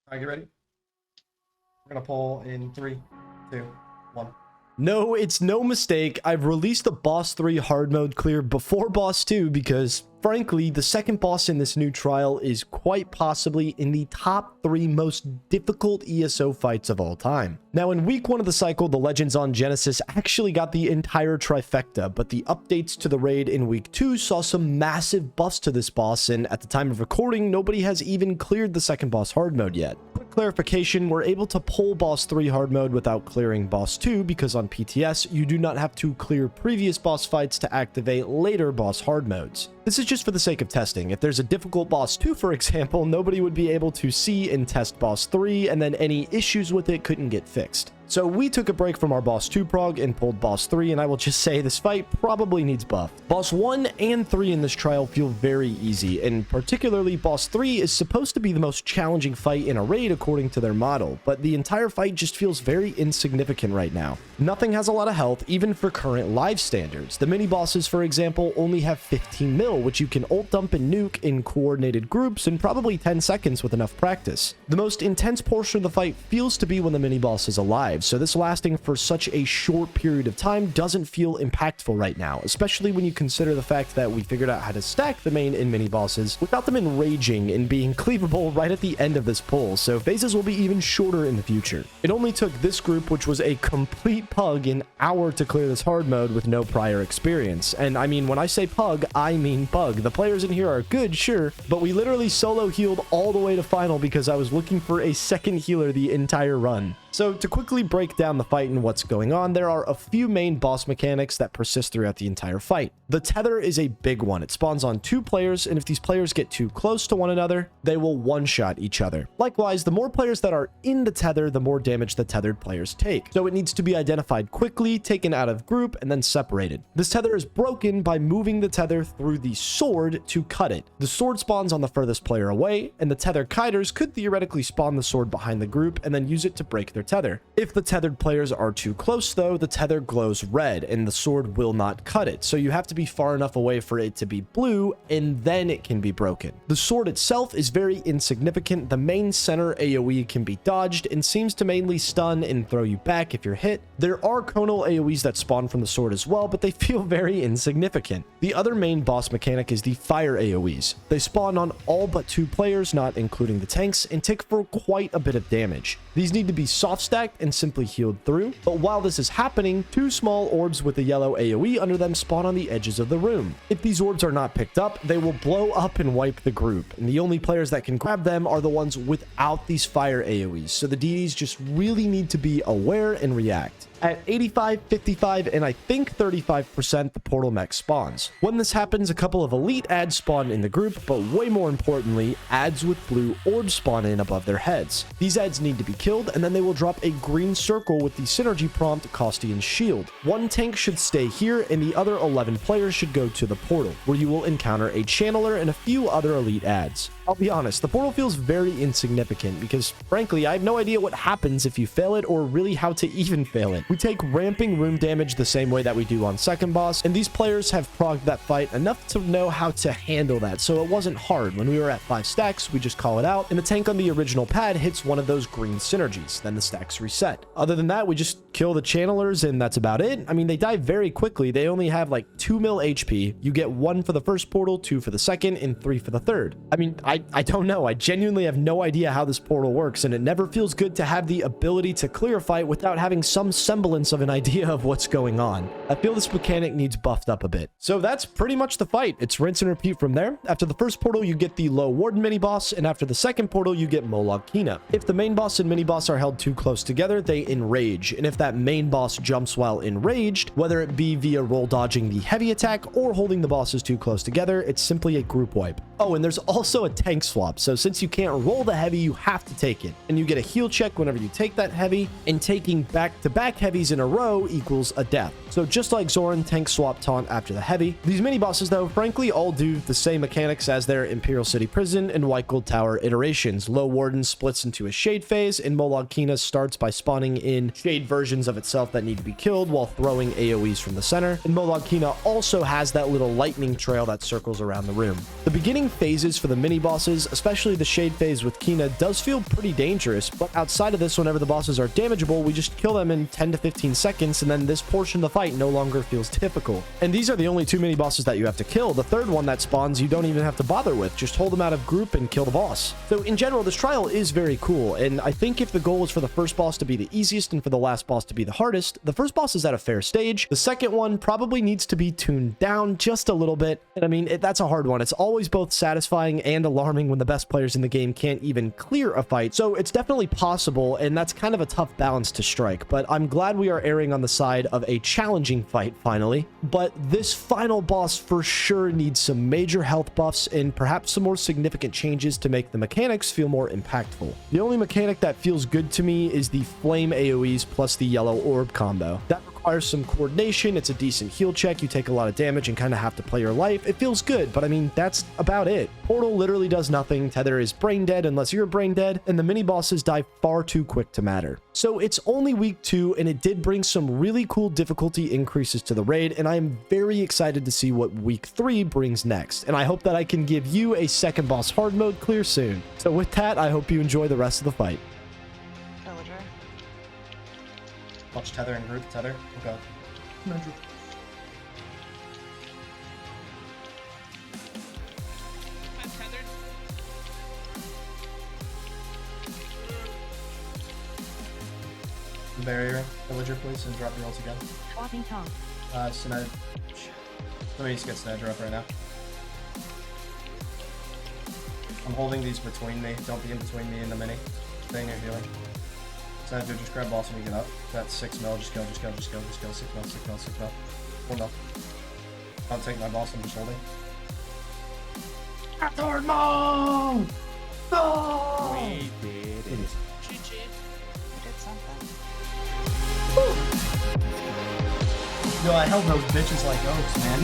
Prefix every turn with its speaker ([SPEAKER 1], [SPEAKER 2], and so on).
[SPEAKER 1] All right, get ready. We're gonna pull in 3, 2, 1.
[SPEAKER 2] No, it's no mistake. I've released a boss 3 hard mode clear before boss 2 because, frankly, the second boss in this new trial is quite possibly in the top 3 most difficult ESO fights of all time. Now, in week 1 of the cycle, the Legends on Genesis actually got the entire trifecta, but the updates to the raid in week 2 saw some massive buffs to this boss, and at the time of recording, nobody has even cleared the second boss hard mode yet. Quick clarification, we're able to pull boss 3 hard mode without clearing boss 2 because on PTS, you do not have to clear previous boss fights to activate later boss hard modes. This is just for the sake of testing. If there's a difficult boss 2, for example, nobody would be able to see and test boss 3, and then any issues with it couldn't get fixed. So we took a break from our boss 2 prog and pulled boss 3, and I will just say this fight probably needs buff. Boss 1 and 3 in this trial feel very easy, and particularly boss 3 is supposed to be the most challenging fight in a raid according to their model, but the entire fight just feels very insignificant right now. Nothing has a lot of health, even for current live standards. The mini bosses, for example, only have 15 mil, which you can ult dump and nuke in coordinated groups in probably 10 seconds with enough practice. The most intense portion of the fight feels to be when the mini boss is alive, so this lasting for such a short period of time doesn't feel impactful right now, especially when you consider the fact that we figured out how to stack the main and mini bosses without them enraging and being cleavable right at the end of this pull, so phases will be even shorter in the future. It only took this group, which was a complete pug, an hour to clear this hard mode with no prior experience, and I mean, when I say pug, I mean pug. The players in here are good, sure, but we literally solo healed all the way to final because I was looking for a second healer the entire run. So to quickly break down the fight and what's going on, there are a few main boss mechanics that persist throughout the entire fight. The tether is a big one. It spawns on 2 players, and if these players get too close to one another, they will one-shot each other. Likewise, the more players that are in the tether, the more damage the tethered players take. So it needs to be identified quickly, taken out of group, and then separated. This tether is broken by moving the tether through the sword to cut it. The sword spawns on the furthest player away, and the tether kiters could theoretically spawn the sword behind the group and then use it to break their tether. If the tethered players are too close though, the tether glows red and the sword will not cut it, so you have to be far enough away for it to be blue and then it can be broken. The sword itself is very insignificant. The main center AoE can be dodged and seems to mainly stun and throw you back if you're hit. There are conal AoEs that spawn from the sword as well, but they feel very insignificant. The other main boss mechanic is the fire AoEs. They spawn on all but 2 players, not including the tanks, and tick for quite a bit of damage. These need to be soft stacked and simply healed through, but while this is happening, 2 small orbs with a yellow AoE under them spawn on the edges of the room. If these orbs are not picked up, they will blow up and wipe the group, and the only players that can grab them are the ones without these fire AoEs, so the DDs just really need to be aware and react. At 85, 55, and I think 35%, the portal mech spawns. When this happens, a couple of elite ads spawn in the group, but way more importantly, ads with blue orbs spawn in above their heads. These ads need to be killed, and then they will drop a green circle with the synergy prompt Osseian Shield. 1 tank should stay here, and the other 11 players should go to the portal, where you will encounter a channeler and a few other elite ads. I'll be honest, the portal feels very insignificant because, frankly, I have no idea what happens if you fail it or really how to even fail it. We take ramping room damage the same way that we do on second boss, and these players have progged that fight enough to know how to handle that, so it wasn't hard. When we were at 5 stacks, we just call it out, and the tank on the original pad hits one of those green synergies, then the stacks reset. Other than that, we just kill the channelers, and that's about it. I mean, they die very quickly. They only have like 2 mil HP. You get 1 for the first portal, 2 for the second, and 3 for the third. I mean, I don't know. I genuinely have no idea how this portal works, and it never feels good to have the ability to clear a fight without having some semblance of an idea of what's going on. I feel this mechanic needs buffed up a bit. So that's pretty much the fight. It's rinse and repeat from there. After the first portal, you get the low Warden mini boss, and after the second portal, you get Moloch Kina. If the main boss and mini boss are held too close together, they enrage, and if that main boss jumps while enraged, whether it be via roll dodging the heavy attack or holding the bosses too close together, it's simply a group wipe. Oh, and there's also a tank swap, so since you can't roll the heavy, you have to take it, and you get a heal check whenever you take that heavy, and taking back-to-back heavies in a row equals a death. So just like Zoran, tank swap taunt after the heavy. These mini bosses though, frankly, all do the same mechanics as their Imperial City Prison and White Gold Tower iterations. Low Warden splits into a shade phase, and Molag Kina starts by spawning in shade versions of itself that need to be killed while throwing AoEs from the center. And Molag Kina also has that little lightning trail that circles around the room. The beginning phases for the mini bosses, especially the shade phase with Kina, does feel pretty dangerous, but outside of this, whenever the bosses are damageable, we just kill them in 10 to 15 seconds, and then this portion of the fight no longer feels difficult. And these are the only two mini bosses that you have to kill. The third one that spawns you don't even have to bother with. Just hold them out of group and kill the boss. So in general, this trial is very cool, and I think if the goal is for the first boss to be the easiest and for the last boss to be the hardest, the first boss is at a fair stage. The second one probably needs to be tuned down just a little bit, and I mean, that's a hard one. It's always both satisfying and alarming when the best players in the game can't even clear a fight, so it's definitely possible, and that's kind of a tough balance to strike, but I'm glad we are erring on the side of a challenging fight finally. But this final boss for sure needs some major health buffs and perhaps some more significant changes to make the mechanics feel more impactful. The only mechanic that feels good to me is the flame AoEs plus the yellow orb combo. That requires some coordination. It's a decent heal check. You take a lot of damage and kind of have to play your life. It feels good, but I mean, that's about it. Portal literally does nothing. Tether is brain dead unless you're brain dead, and the mini bosses die far too quick to matter. So it's only week 2, and it did bring some really cool difficulty increases to the raid, and I am very excited to see what week 3 brings next. And I hope that I can give you a second boss hard mode clear soon. So with that, I hope you enjoy the rest of the fight.
[SPEAKER 3] Villager.
[SPEAKER 1] Watch Tether and group. Tether. Okay.
[SPEAKER 3] I'm tethered.
[SPEAKER 1] Barrier. Villager, please, and drop your ults again.
[SPEAKER 3] Swapping tongue.
[SPEAKER 1] Sned. Let me just get Snedger up right now. I'm holding these between me. Don't be in between me and the mini. Stay in your healing. Snedger, just grab boss when you get up. That's 6 mil. Just go, just go, just go, just go. 6 mil, 6 mil, 6 mil. 4 mil. I'll take my boss. I'm just holding. Hard mode! No!
[SPEAKER 4] We did it.
[SPEAKER 3] GG. I did something.
[SPEAKER 1] Yo, I held those bitches like oaks, man.